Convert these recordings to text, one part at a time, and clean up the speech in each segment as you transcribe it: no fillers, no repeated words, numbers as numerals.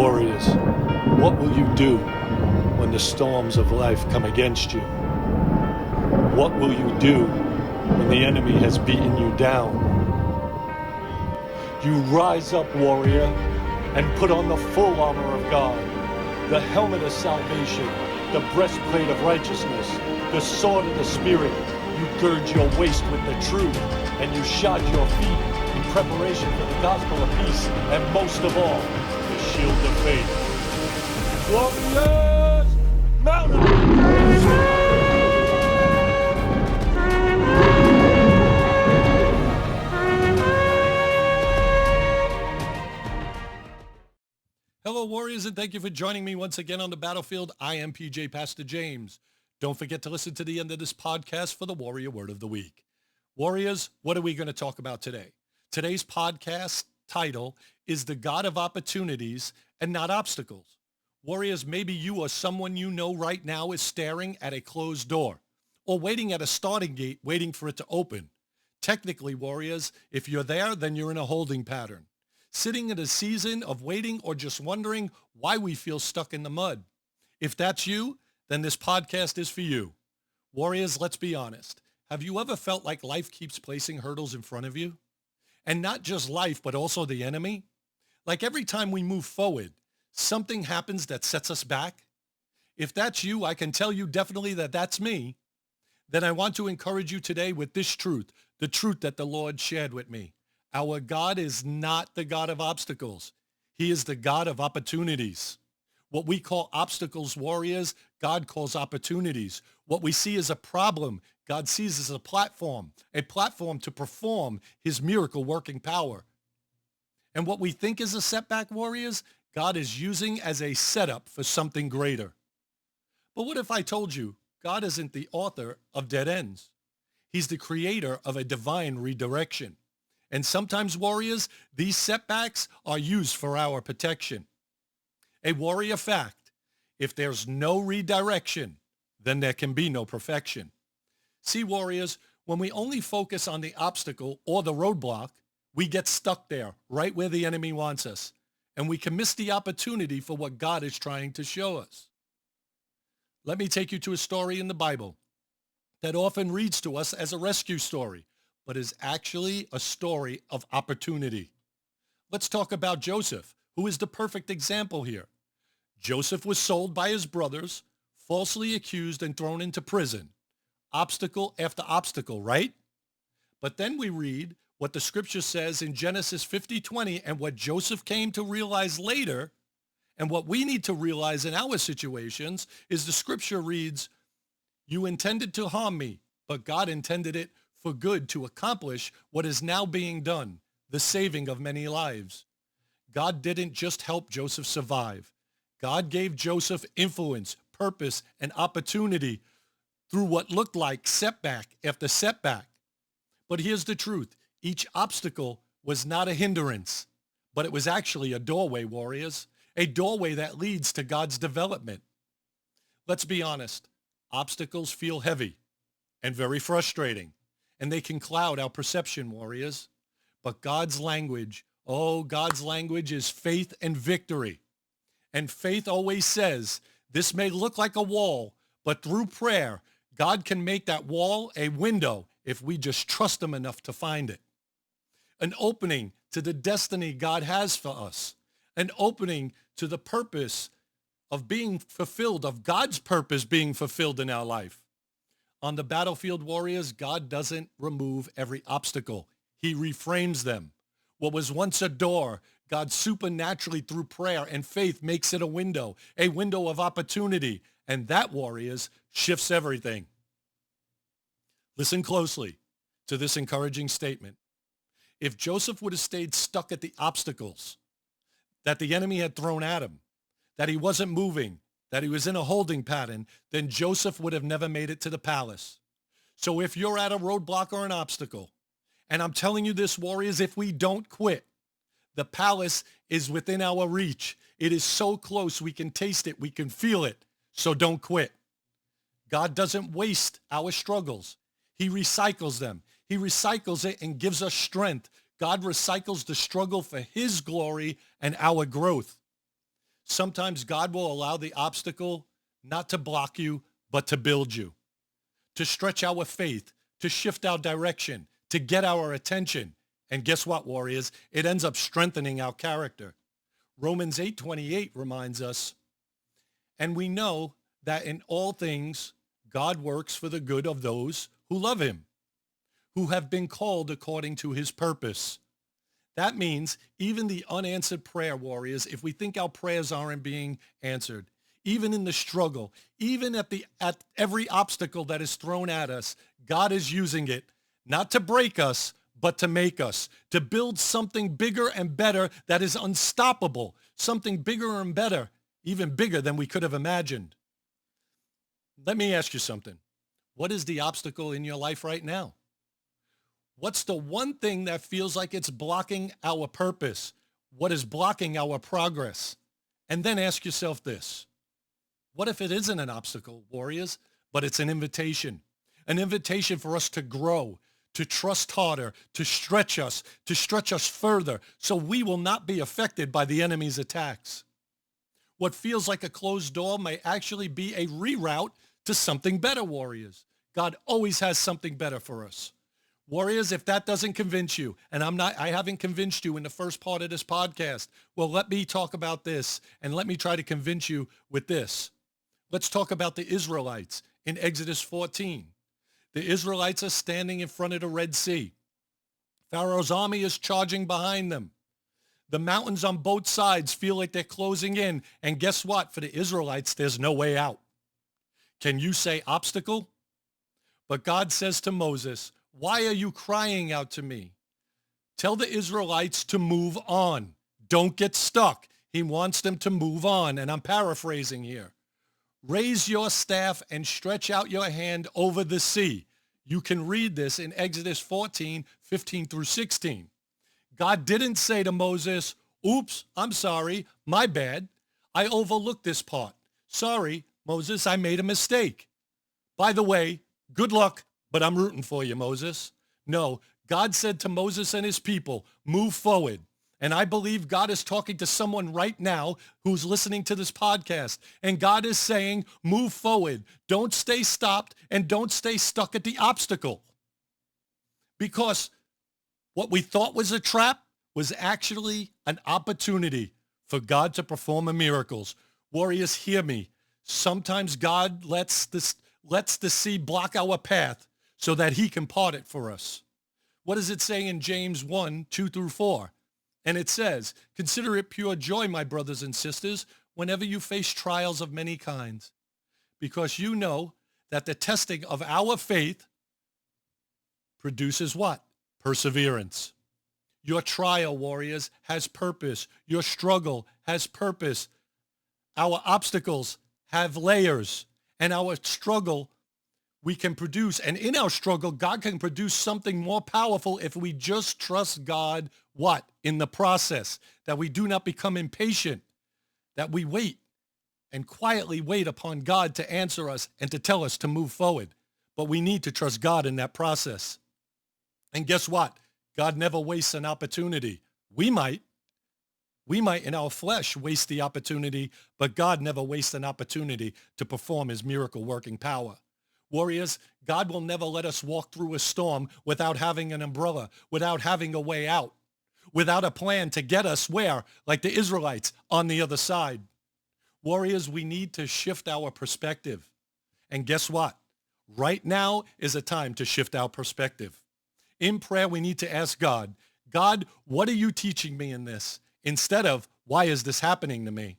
Warriors, what will you do when the storms of life come against you? What will you do when the enemy has beaten you down? You rise up, warrior, and put on the full armor of God, the helmet of salvation, the breastplate of righteousness, the sword of the Spirit. You gird your waist with the truth, and you shod your feet in preparation for the gospel of peace, and most of all, the shield of faith. Warriors, mount up! Hello, Warriors, and thank you for joining me once again on the battlefield. I am PJ Pastor James. Don't forget to listen to the end of this podcast for the Warrior Word of the Week. Warriors, what are we going to talk about today? Today's podcast title is The God of Opportunities and Not Obstacles. Warriors, maybe you or someone you know right now is staring at a closed door or waiting at a starting gate, waiting for it to open. Technically, Warriors, if you're there, then you're in a holding pattern, sitting in a season of waiting or just wondering why we feel stuck in the mud. If that's you, then this podcast is for you. Warriors, let's be honest. Have you ever felt like life keeps placing hurdles in front of you? And not just life, but also the enemy? Like every time we move forward, something happens that sets us back? If that's you, I can tell you definitely that that's me. Then I want to encourage you today with this truth, the truth that the Lord shared with me. Our God is not the God of obstacles. He is the God of opportunities. What we call obstacles, warriors, God calls opportunities. What we see as a problem, God sees as a platform to perform his miracle working power. And what we think is a setback, warriors, God is using as a setup for something greater. But what if I told you God isn't the author of dead ends? He's the creator of a divine redirection. And sometimes, warriors, these setbacks are used for our protection. A warrior fact, if there's no redirection, then there can be no perfection. See, warriors, when we only focus on the obstacle or the roadblock, we get stuck there, right where the enemy wants us, and we can miss the opportunity for what God is trying to show us. Let me take you to a story in the Bible that often reads to us as a rescue story, but is actually a story of opportunity. Let's talk about Joseph, who is the perfect example here. Joseph was sold by his brothers, falsely accused and thrown into prison. Obstacle after obstacle, right? But then we read what the scripture says in Genesis 50:20 and what Joseph came to realize later, and what we need to realize in our situations is the scripture reads, "You intended to harm me, but God intended it for good to accomplish what is now being done, the saving of many lives." God didn't just help Joseph survive. God gave Joseph influence, purpose, and opportunity through what looked like setback after setback. But here's the truth. Each obstacle was not a hindrance, but it was actually a doorway, warriors, a doorway that leads to God's development. Let's be honest. Obstacles feel heavy and very frustrating, and they can cloud our perception, warriors. But God's language, God's language is faith and victory. And faith always says, this may look like a wall, but through prayer, God can make that wall a window if we just trust him enough to find it. An opening to the destiny God has for us. An opening to the purpose of being fulfilled, of God's purpose being fulfilled in our life. On the battlefield, warriors, God doesn't remove every obstacle. He reframes them. What was once a door, God supernaturally through prayer and faith makes it a window of opportunity. And that, warriors, shifts everything. Listen closely to this encouraging statement. If Joseph would have stayed stuck at the obstacles that the enemy had thrown at him, that he wasn't moving, that he was in a holding pattern, then Joseph would have never made it to the palace. So if you're at a roadblock or an obstacle, and I'm telling you this, warriors, if we don't quit, the palace is within our reach. It is so close, we can taste it, we can feel it. So don't quit. God doesn't waste our struggles. He recycles them. He recycles it and gives us strength. God recycles the struggle for his glory and our growth. Sometimes God will allow the obstacle not to block you, but to build you, to stretch our faith, to shift our direction, to get our attention. And guess what, warriors? It ends up strengthening our character. Romans 8:28 reminds us, and we know that in all things, God works for the good of those who love him, who have been called according to his purpose. That means even the unanswered prayer, warriors, if we think our prayers aren't being answered, even in the struggle, even at every obstacle that is thrown at us, God is using it not to break us, but to make us, to build something bigger and better that is unstoppable, something bigger and better, even bigger than we could have imagined. Let me ask you something. What is the obstacle in your life right now? What's the one thing that feels like it's blocking our purpose? What is blocking our progress? And then ask yourself this. What if it isn't an obstacle, warriors, but it's an invitation for us to grow, to trust harder, to stretch us further so we will not be affected by the enemy's attacks. What feels like a closed door may actually be a reroute to something better, warriors. God always has something better for us. Warriors, if that doesn't convince you, and I haven't convinced you in the first part of this podcast, well, let me talk about this and let me try to convince you with this. Let's talk about the Israelites in Exodus 14. The Israelites are standing in front of the Red Sea. Pharaoh's army is charging behind them. The mountains on both sides feel like they're closing in. And guess what? For the Israelites, there's no way out. Can you say obstacle? But God says to Moses, why are you crying out to me? Tell the Israelites to move on. Don't get stuck. He wants them to move on. And I'm paraphrasing here. Raise your staff and stretch out your hand over the sea. You can read this in Exodus 14, 15 through 16. God didn't say to Moses, oops, I'm sorry, my bad. I overlooked this part. Sorry, Moses, I made a mistake. By the way, good luck, but I'm rooting for you, Moses. No, God said to Moses and his people, move forward. And I believe God is talking to someone right now who's listening to this podcast. And God is saying, move forward. Don't stay stopped and don't stay stuck at the obstacle. Because what we thought was a trap was actually an opportunity for God to perform miracles. Warriors, hear me. Sometimes God lets the sea block our path so that he can part it for us. What does it say in James 1, 2 through 4? And it says, consider it pure joy, my brothers and sisters, whenever you face trials of many kinds, because you know that the testing of our faith produces what? Perseverance. Your trial, warriors, has purpose. Your struggle has purpose. Our obstacles have layers, and our struggle we can produce. And in our struggle, God can produce something more powerful if we just trust God, what? In the process, that we do not become impatient, that we wait and quietly wait upon God to answer us and to tell us to move forward. But we need to trust God in that process. And guess what? God never wastes an opportunity. We might in our flesh waste the opportunity, but God never wastes an opportunity to perform his miracle working power. Warriors, God will never let us walk through a storm without having an umbrella, without having a way out, without a plan to get us where, like the Israelites, on the other side. Warriors, we need to shift our perspective. And guess what? Right now is a time to shift our perspective. In prayer, we need to ask God, God, what are you teaching me in this? Instead of, why is this happening to me?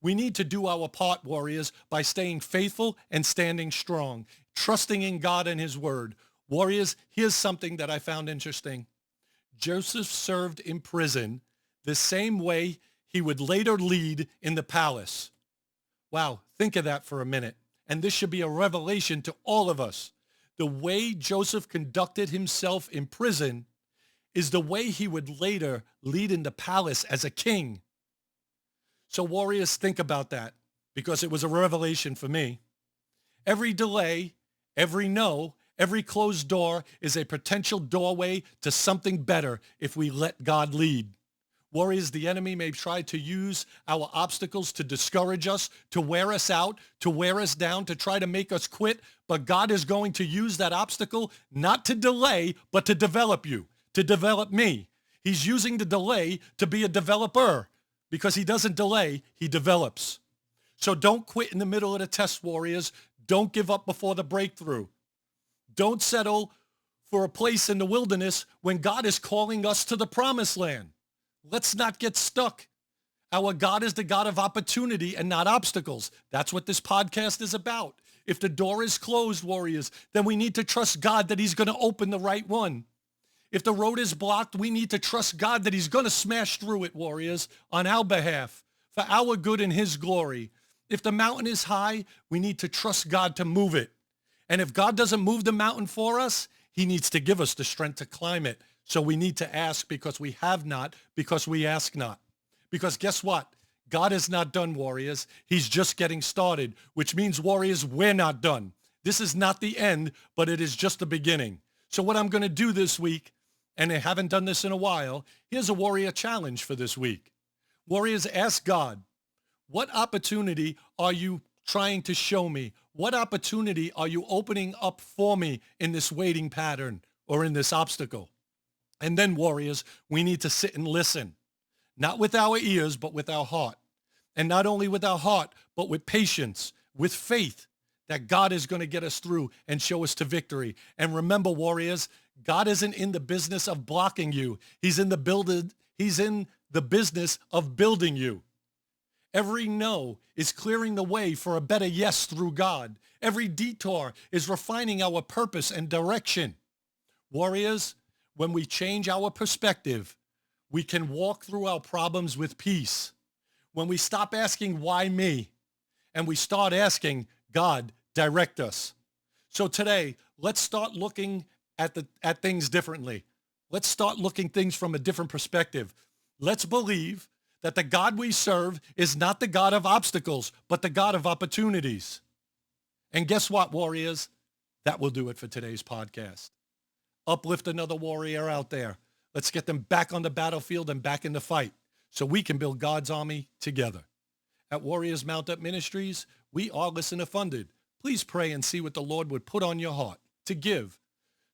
We need to do our part, warriors, by staying faithful and standing strong, trusting in God and his word. Warriors, here's something that I found interesting. Joseph served in prison the same way he would later lead in the palace. Wow, think of that for a minute. And this should be a revelation to all of us. The way Joseph conducted himself in prison is the way he would later lead in the palace as a king. So warriors, think about that, because it was a revelation for me. Every delay, every no, every closed door is a potential doorway to something better if we let God lead. Warriors, the enemy may try to use our obstacles to discourage us, to wear us out, to wear us down, to try to make us quit. But God is going to use that obstacle not to delay, but to develop you, to develop me. He's using the delay to be a developer because he doesn't delay, he develops. So don't quit in the middle of the test, warriors. Don't give up before the breakthrough. Don't settle for a place in the wilderness when God is calling us to the promised land. Let's not get stuck. Our God is the God of opportunity and not obstacles. That's what this podcast is about. If the door is closed, warriors, then we need to trust God that he's going to open the right one. If the road is blocked, we need to trust God that he's going to smash through it, warriors, on our behalf, for our good and his glory. If the mountain is high, we need to trust God to move it. And if God doesn't move the mountain for us, he needs to give us the strength to climb it. So we need to ask because we have not, because we ask not. Because guess what? God is not done, warriors. He's just getting started, which means, warriors, we're not done. This is not the end, but it is just the beginning. So what I'm going to do this week, and I haven't done this in a while, here's a warrior challenge for this week. Warriors, ask God, what opportunity are you trying to show me? What opportunity are you opening up for me in this waiting pattern or in this obstacle? And then, warriors, we need to sit and listen, not with our ears, but with our heart. And not only with our heart, but with patience, with faith that God is going to get us through and show us to victory. And remember, warriors, God isn't in the business of blocking you. He's in the business of building you. Every no is clearing the way for a better yes through God. Every detour is refining our purpose and direction. Warriors, when we change our perspective, we can walk through our problems with peace. When we stop asking, why me? And we start asking, God, direct us. So today, let's start looking at things differently. Let's start looking things from a different perspective. Let's believe that the God we serve is not the God of obstacles, but the God of opportunities. And guess what, warriors? That will do it for today's podcast. Uplift another warrior out there. Let's get them back on the battlefield and back in the fight so we can build God's army together. At Warriors Mount Up Ministries, we are listener funded. Please pray and see what the Lord would put on your heart to give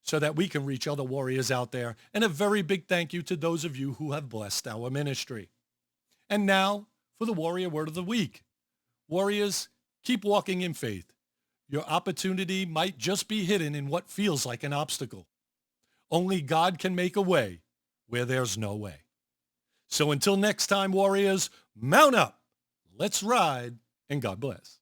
so that we can reach other warriors out there. And a very big thank you to those of you who have blessed our ministry. And now for the Warrior Word of the Week. Warriors, keep walking in faith. Your opportunity might just be hidden in what feels like an obstacle. Only God can make a way where there's no way. So until next time, warriors, mount up. Let's ride, and God bless.